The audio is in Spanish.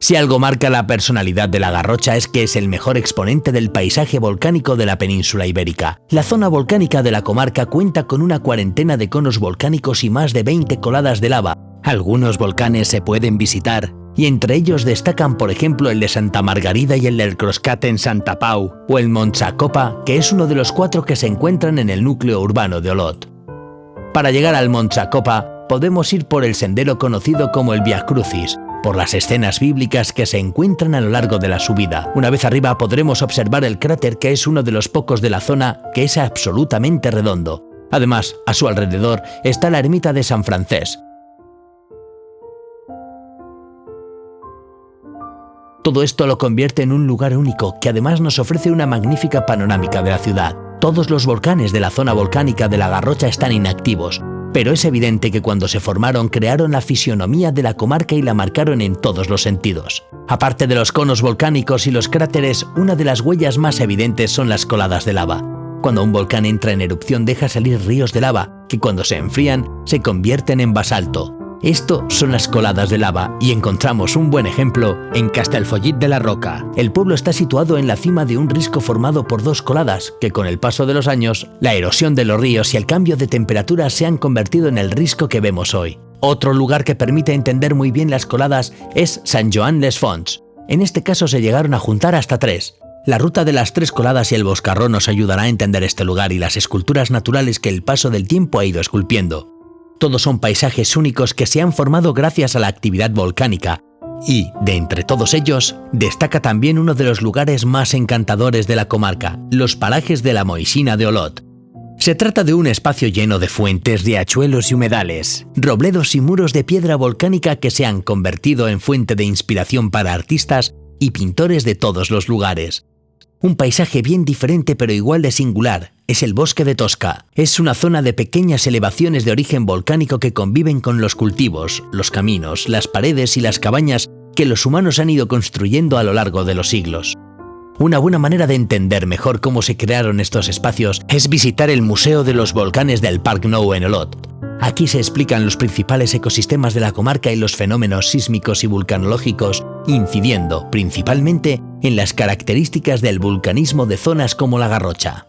Si algo marca la personalidad de la Garrocha es que es el mejor exponente del paisaje volcánico de la península ibérica. La zona volcánica de la comarca cuenta con una cuarentena de conos volcánicos y más de 20 coladas de lava. Algunos volcanes se pueden visitar, y entre ellos destacan por ejemplo el de Santa Margarida y el del Croscat en Santa Pau, o el Mont Sacopa, que es uno de los 4 que se encuentran en el núcleo urbano de Olot. Para llegar al Mont Sacopa podemos ir por el sendero conocido como el Via Crucis, por las escenas bíblicas que se encuentran a lo largo de la subida. Una vez arriba podremos observar el cráter, que es uno de los pocos de la zona que es absolutamente redondo. Además, a su alrededor está la ermita de San Francés. Todo esto lo convierte en un lugar único que además nos ofrece una magnífica panorámica de la ciudad. Todos los volcanes de la zona volcánica de la Garrocha están inactivos, pero es evidente que cuando se formaron crearon la fisionomía de la comarca y la marcaron en todos los sentidos. Aparte de los conos volcánicos y los cráteres, una de las huellas más evidentes son las coladas de lava. Cuando un volcán entra en erupción deja salir ríos de lava, que cuando se enfrían se convierten en basalto. Esto son las coladas de lava, y encontramos un buen ejemplo en Castellfollit de la Roca. El pueblo está situado en la cima de un risco formado por 2 coladas, que con el paso de los años, la erosión de los ríos y el cambio de temperatura se han convertido en el risco que vemos hoy. Otro lugar que permite entender muy bien las coladas es Sant Joan les Fonts. En este caso se llegaron a juntar hasta 3. La ruta de las 3 coladas y el boscarró nos ayudará a entender este lugar y las esculturas naturales que el paso del tiempo ha ido esculpiendo. Todos son paisajes únicos que se han formado gracias a la actividad volcánica, y, de entre todos ellos, destaca también uno de los lugares más encantadores de la comarca, los parajes de la Moixina de Olot. Se trata de un espacio lleno de fuentes, riachuelos y humedales, robledos y muros de piedra volcánica que se han convertido en fuente de inspiración para artistas y pintores de todos los lugares. Un paisaje bien diferente pero igual de singular es el Bosque de Tosca. Es una zona de pequeñas elevaciones de origen volcánico que conviven con los cultivos, los caminos, las paredes y las cabañas que los humanos han ido construyendo a lo largo de los siglos. Una buena manera de entender mejor cómo se crearon estos espacios es visitar el Museo de los Volcanes del Parc Nou en Olot. Aquí se explican los principales ecosistemas de la comarca y los fenómenos sísmicos y vulcanológicos, incidiendo principalmente en las características del vulcanismo de zonas como la Garrocha.